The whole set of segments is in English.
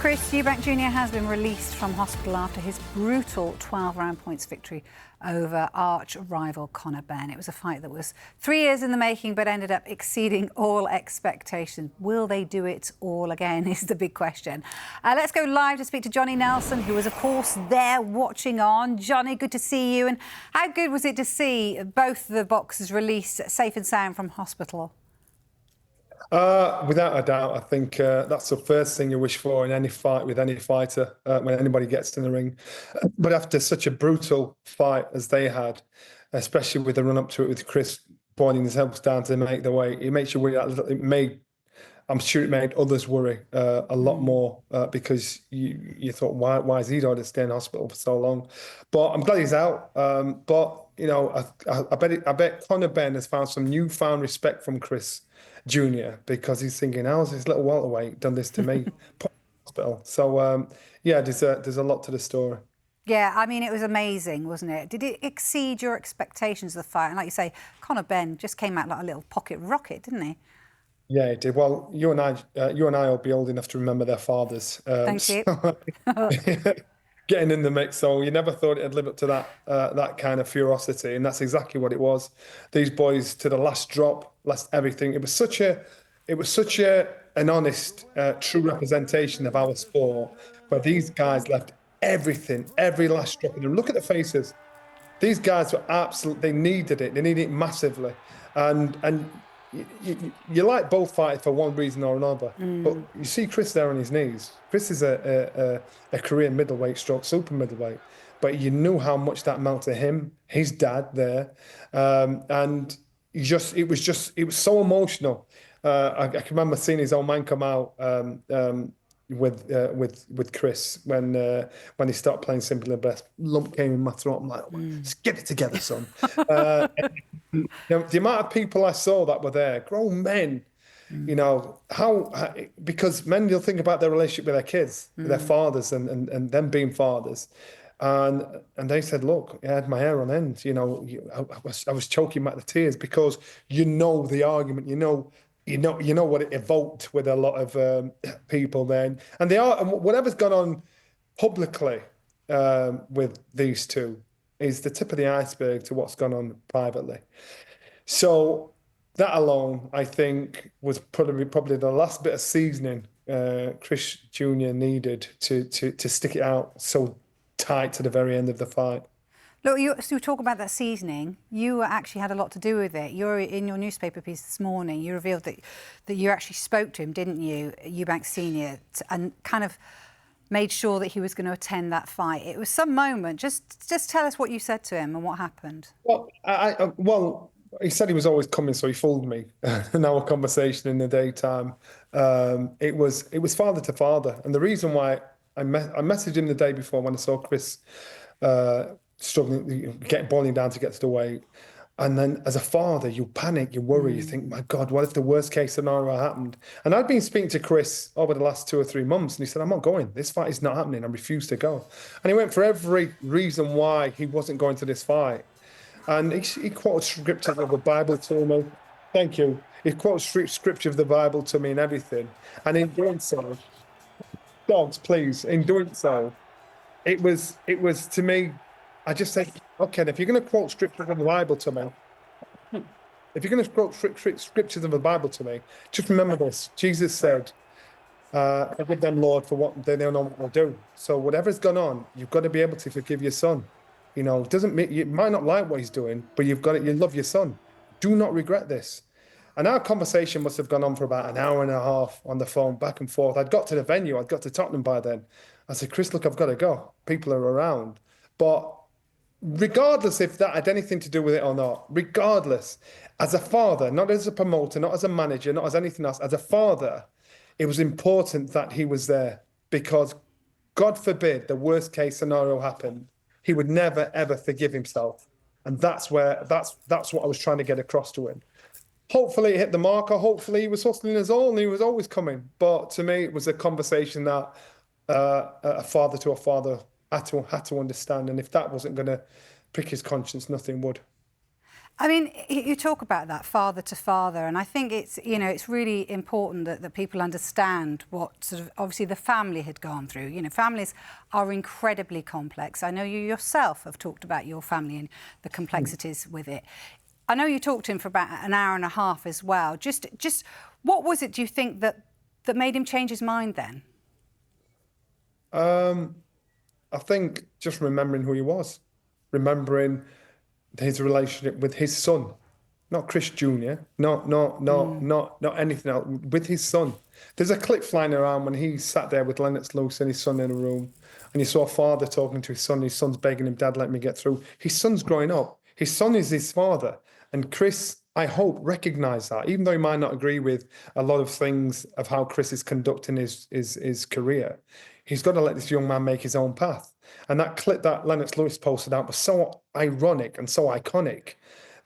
Chris Eubank Sr has been released from hospital after his brutal 12-round points victory over arch-rival Conor Benn. It was a fight that was 3 years in the making but ended up exceeding all expectations. Will they do it all again is the big question. Let's go live to speak to Johnny Nelson, who was, of course, there watching on. Johnny, good to see you. And how good was it to see both the boxers released safe and sound from hospital? Without a doubt, I think that's the first thing you wish for in any fight with any fighter when anybody gets in the ring. But after such a brutal fight as they had, especially with the run up to it with Chris boiling himself down to make the weight, it makes you worry. I'm sure it made others worry a lot more because you thought, why is he going to stay in hospital for so long? But I'm glad he's out. But you know, I bet Conor Benn has found some newfound respect from Chris Jr. because he's thinking, how's this little welterweight done this to me? Hospital. So yeah, there's a lot to the story. Yeah, I mean, it was amazing, wasn't it? Did it exceed your expectations of the fight? And like you say, Conor Benn just came out like a little pocket rocket, didn't he? Yeah, it did. Well, you and I will be old enough to remember their fathers. Thank you. Getting in the mix, so you never thought it'd live up to that kind of ferocity, and that's exactly what it was. These boys, to the last drop, last everything. It was such an honest, true representation of our sport, where these guys left everything, every last drop of them. Look at the faces. These guys were absolutely. They needed it massively, and. You like both fighters for one reason or another, but you see Chris there on his knees. Chris is a career middleweight stroke super middleweight, but you knew how much that meant to him, his dad there, and it was so emotional. I can remember seeing his old man come out with Chris when he started playing Simple and Best. Lump came in my throat. I'm like, let's get it together, son. The amount of people I saw that were there, grown men, you know, because men, you'll think about their relationship with their kids, with their fathers and them being fathers. And they said, look, I had my hair on end, you know, I was choking back the tears because you know the argument, you know what it evoked with a lot of people then. And whatever's gone on publicly with these two is the tip of the iceberg to what's gone on privately. So that alone, I think, was probably the last bit of seasoning Chris Jr. needed to stick it out so tight to the very end of the fight. Look, so you talk about that seasoning. You actually had a lot to do with it. In your newspaper piece this morning, you revealed that you actually spoke to him, didn't you, Eubank Sr, and kind of made sure that he was going to attend that fight. It was some moment. Just tell us what you said to him and what happened. Well, he said he was always coming, so he fooled me in our conversation in the daytime. It was father to father, and the reason why I messaged him the day before when I saw Chris struggling, boiling down to get to the weight. And then as a father, you panic, you worry, you think, my God, what if the worst case scenario happened? And I'd been speaking to Chris over the last 2 or 3 months, and he said, I'm not going. This fight is not happening. I refuse to go. And he went for every reason why he wasn't going to this fight. And he quoted scriptures of the Bible to me. Thank you. He quoted scripture of the Bible to me and everything. And in doing so, dogs, please, in doing so, it was to me, I just said, okay, if you're going to quote scripture from the Bible to me, scriptures of the Bible to me, just remember this. Jesus said, forgive them, Lord, for what they don't know what they'll do. So whatever's gone on, you've got to be able to forgive your son. You know, doesn't mean you might not like what he's doing, but you love your son. Do not regret this. And our conversation must have gone on for about an hour and a half on the phone, back and forth. I'd got to the venue. I'd got to Tottenham by then. I said, Chris, look, I've got to go. People are around. But regardless if that had anything to do with it or not, regardless, as a father, not as a promoter, not as a manager, not as anything else, as a father, it was important that he was there because, God forbid, the worst case scenario happened. He would never, ever forgive himself. And that's what I was trying to get across to him. Hopefully it hit the marker. Hopefully he was hustling his own. He was always coming. But to me, it was a conversation that a father to a father had to understand, and if that wasn't going to prick his conscience, nothing would. I mean, you talk about that father to father, and I think it's, you know, it's really important that people understand what sort of, obviously, the family had gone through. You know, families are incredibly complex. I know you yourself have talked about your family and the complexities with it. I know you talked to him for about an hour and a half as well. Just what was it, do you think, that made him change his mind then? I think just remembering who he was, remembering his relationship with his son, not Chris Jr., not anything else, with his son. There's a clip flying around when he sat there with Lennox Lewis and his son in a room, and you saw a father talking to his son. His son's begging him, "Dad, let me get through." His son's growing up. His son is his father, and Chris, I hope, recognised that, even though he might not agree with a lot of things of how Chris is conducting his career. He's got to let this young man make his own path. And that clip that Lennox Lewis posted out was so ironic and so iconic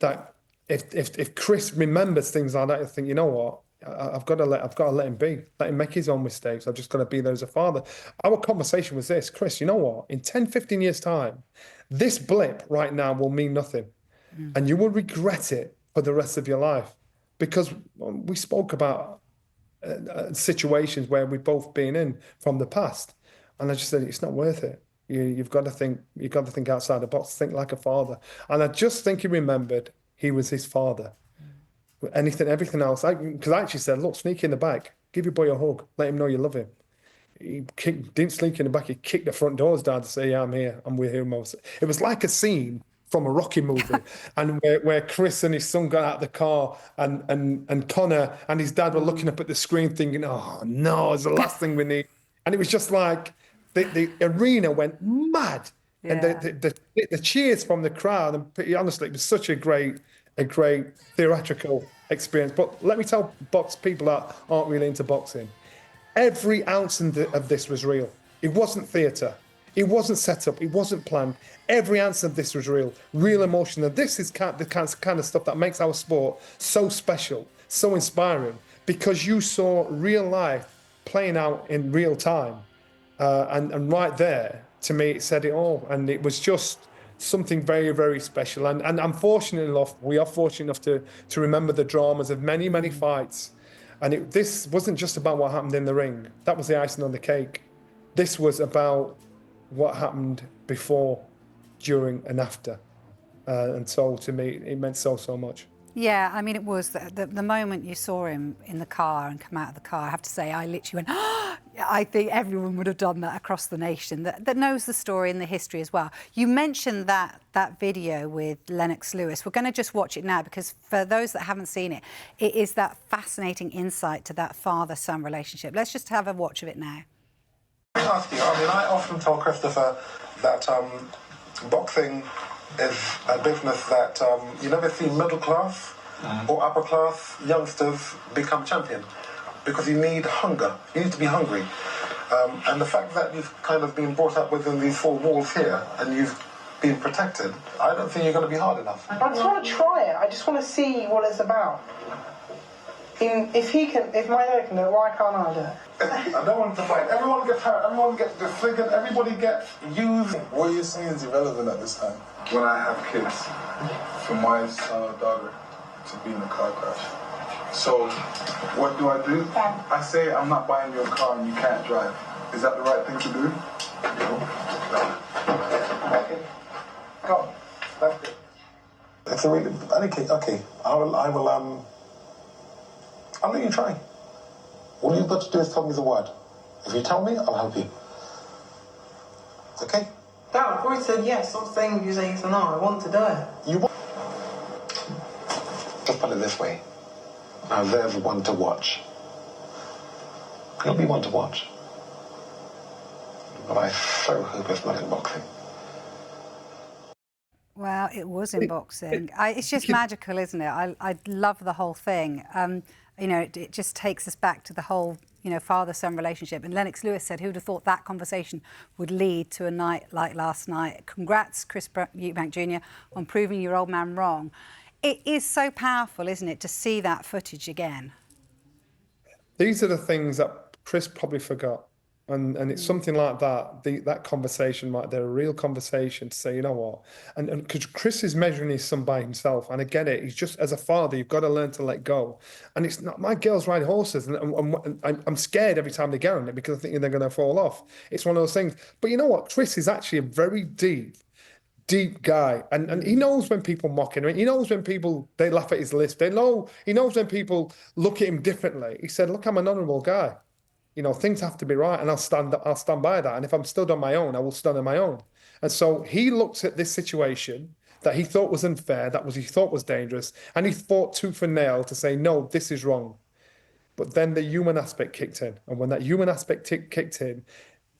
that if Chris remembers things like that, I think, you know what, I've got to let him be, let him make his own mistakes. I've just got to be there as a father. Our conversation was this: Chris, you know what, in 10, 15 years time, this blip right now will mean nothing, and you will regret it for the rest of your life, because we spoke about situations where we've both been in from the past, and I just said it's not worth it. You've got to think outside the box, think like a father. And I just think he remembered he was his father. Everything else, because I actually said, look, sneak in the back, give your boy a hug, let him know you love him. He didn't sneak in the back, he kicked the front doors down to say, yeah, I'm here, I'm with him. It was like a scene from a Rocky movie, and where Chris and his son got out of the car, and Conor and his dad were looking up at the screen thinking, oh no, it's the last thing we need. And it was just like, the arena went mad, and the cheers from the crowd. And honestly, it was such a great theatrical experience. But let me tell people that aren't really into boxing, every ounce of this was real. It wasn't theatre. It wasn't set up. It wasn't planned. Every ounce of this was real emotion. And this is the kind of stuff that makes our sport so special, so inspiring, because you saw real life playing out in real time. And right there, to me, it said it all. And it was just something very, very special. And we are fortunate enough to remember the dramas of many, many fights. And this wasn't just about what happened in the ring. That was the icing on the cake. This was about what happened before, during, and after. And so, to me, it meant so much. Yeah, I mean, it was the moment you saw him in the car and come out of the car, I have to say, I literally went, oh! I think everyone would have done that across the nation that knows the story and the history as well. You mentioned that video with Lennox Lewis. We're going to just watch it now, because for those that haven't seen it, it is that fascinating insight to that father-son relationship. Let's just have a watch of it now. I often tell Christopher that boxing is a business that you never see middle class or upper class youngsters become champion, because you need hunger. You need to be hungry. And the fact that you've kind of been brought up within these four walls here and you've been protected, I don't think you're going to be hard enough. I just want to try it. I just want to see what it's about. If my dad can do it, why can't I do it? I don't want to fight. Everyone gets hurt. Everyone gets disfigured. Everybody gets used. What you're saying is irrelevant at this time. When I have kids, for my son or daughter to be in a car crash. So, what do? I say I'm not buying you a car and you can't drive. Is that the right thing to do? No. Okay. Go. That's good. It's a really okay. I'll let you try. All you've got to do is tell me the word. If you tell me, I'll help you. Okay? Dad, I've already said yes. Stop saying you say yes or no. I want to do it. You want? Just put it this way. Now there's one to watch. You'll be one to watch. But I so hope it's not in boxing. Well, it was in boxing. It's just magical, isn't it? I love the whole thing. You know, it just takes us back to the whole, you know, father-son relationship. And Lennox Lewis said, who'd have thought that conversation would lead to a night like last night? Congrats, Chris Eubank Sr, on proving your old man wrong. It is so powerful, isn't it, to see that footage again? These are the things that Chris probably forgot. And it's something like that, that conversation right there, a real conversation to say, you know what? And because Chris is measuring his son by himself, and I get it. He's just, as a father, you've got to learn to let go. And it's not, my girls ride horses, and I'm scared every time they get on it because I think they're going to fall off. It's one of those things. But you know what? Chris is actually a very deep guy, and he knows when people mock him. He knows when people, they laugh at his list. He knows when people look at him differently. He said, look, I'm an honourable guy. You know, things have to be right, and I'll stand by that. And if I'm stood on my own, I will stand on my own. And so he looked at this situation that he thought was unfair, he thought was dangerous, and he fought tooth and nail to say, no, this is wrong. But then the human aspect kicked in, and when that human aspect kicked in,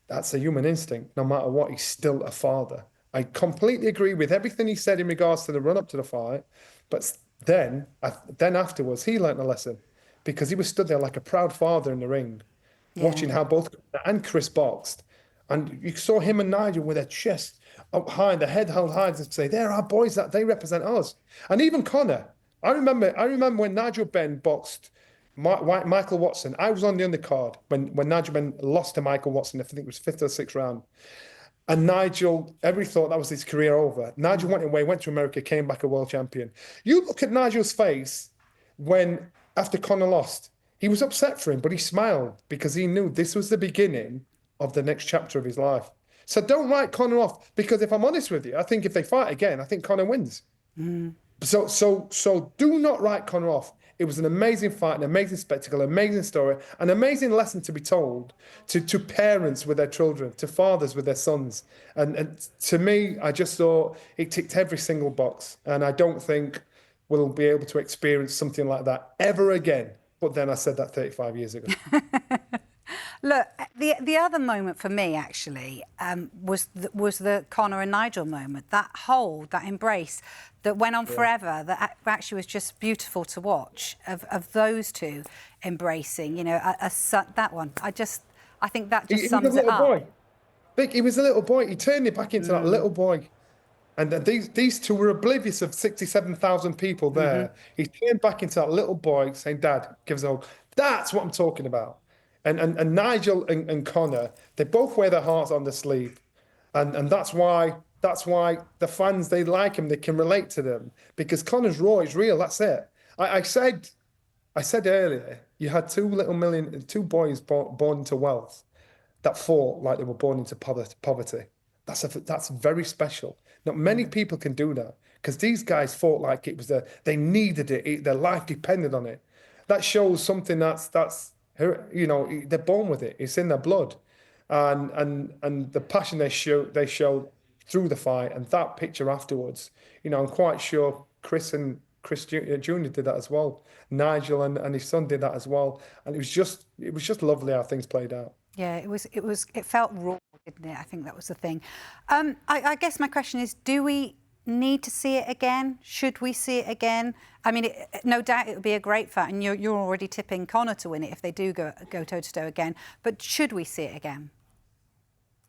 that's a human instinct. No matter what, he's still a father. I completely agree with everything he said in regards to the run up to the fight, but then afterwards he learnt a lesson, because he was stood there like a proud father in the ring. Yeah. Watching how both and Chris boxed, and you saw him and Nigel with their chest up high, their head held high, to say, "There are boys that they represent us." And even Conor, I remember when Nigel Benn boxed Michael Watson. I was on the undercard when Nigel Benn lost to Michael Watson. I think it was 5th or 6th round. And Nigel, everybody thought that was his career over. Nigel went away, went to America, came back a world champion. You look at Nigel's face after Conor lost. He was upset for him, but he smiled because he knew this was the beginning of the next chapter of his life. So don't write Conor off, because if I'm honest with you, I think if they fight again, I think Conor wins. So do not write Conor off. It was an amazing fight, an amazing spectacle, an amazing story, an amazing lesson to be told to parents with their children, to fathers with their sons. And to me, I just thought it ticked every single box. And I don't think we'll be able to experience something like that ever again. But then I said that 35 years ago. Look, the other moment for me, actually, was the Conor and Nigel moment. That hold, that embrace that went on forever, that actually was just beautiful to watch, of those two embracing, you know, that one. I think that just sums it up. Boy. Vic, he was a little boy. He turned it back into that little boy. And these two were oblivious of 67,000 people there. He turned back into that little boy saying, "Dad, give us a hug." That's what I'm talking about. And Nigel and Conor, they both wear their hearts on their sleeve. And that's why the fans, they like him, they can relate to them. Because Conor's raw, is real, that's it. I said earlier, you had two boys born into wealth that fought like they were born into poverty. That's very special. Not many people can do that, because these guys fought like it was they needed it. Their life depended on it. That shows something that's you know, they're born with it. It's in their blood, and the passion they showed through the fight, and that picture afterwards. You know, I'm quite sure Chris Jr. did that as well. Nigel and his son did that as well, and it was just lovely how things played out. Yeah, it felt raw, didn't it? I think that was the thing. I guess my question is, do we need to see it again? Should we see it again? I mean, no doubt it would be a great fight, and you're already tipping Conor to win it if they do go toe-to-toe again. But should we see it again?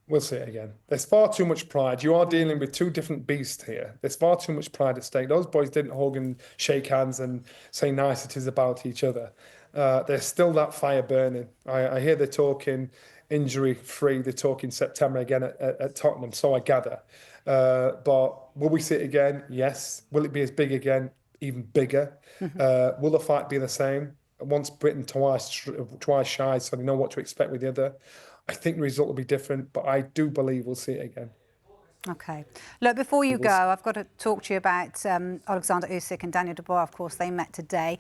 We'll see it again. There's far too much pride. You are dealing with two different beasts here. There's far too much pride at stake. Those boys didn't hug and shake hands and say niceties about each other. There's still that fire burning. I hear they're talking injury-free. They're talking September again at Tottenham, so I gather. But will we see it again? Yes. Will it be as big again? Even bigger. Will the fight be the same? Once Britain, twice shy, so they know what to expect with the other. I think the result will be different, but I do believe we'll see it again. Okay. Look, before you go, I've got to talk to you about Alexander Usyk and Daniel Dubois. Of course, they met today,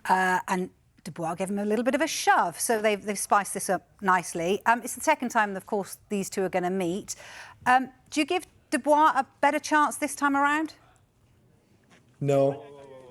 and Dubois gave him a little bit of a shove, so they've spiced this up nicely. It's the second time, of course, these two are going to meet. Do you give Dubois a better chance this time around? No.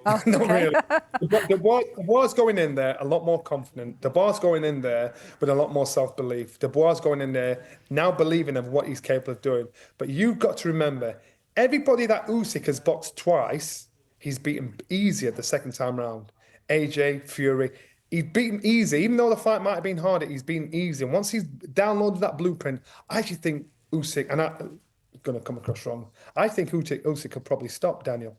Oh, Not okay. really. Dubois going in there a lot more confident. Dubois going in there with a lot more self-belief. Dubois going in there now believing of what he's capable of doing. But you've got to remember, everybody that Usyk has boxed twice, he's beaten easier the second time round. AJ, Fury, he's beaten easy. Even though the fight might have been harder, he's been easy. And once he's downloaded that blueprint, I actually think Usyk, and I'm going to come across wrong, I think Usyk could probably stop Daniel.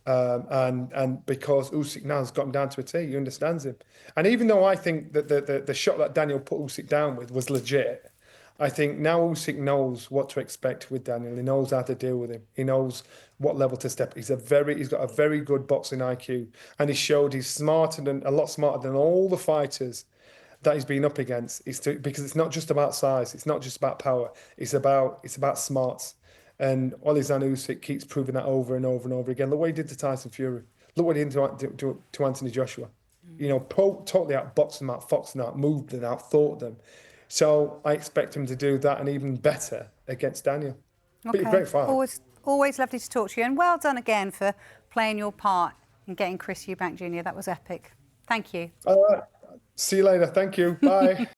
And because Usyk now has got him down to a T, he understands him. And even though I think that the shot that Daniel put Usyk down with was legit, I think now Usyk knows what to expect with Daniel. He knows how to deal with him. He knows what level to step. He's got a very good boxing IQ, and he showed he's a lot smarter than all the fighters that he's been up against. Because it's not just about size. It's not just about power. It's about smarts. And Alexander Usyk keeps proving that over and over and over again. Look what he did to Tyson Fury. Look what he did to Anthony Joshua. You know, totally outboxed them, outfoxed them, outmoved them, outthought them. So I expect him to do that and even better against Daniel. Okay. Great fight. Always lovely to talk to you, and well done again for playing your part in getting Chris Eubank Jr. That was epic. Thank you. All right. See you later. Thank you. Bye.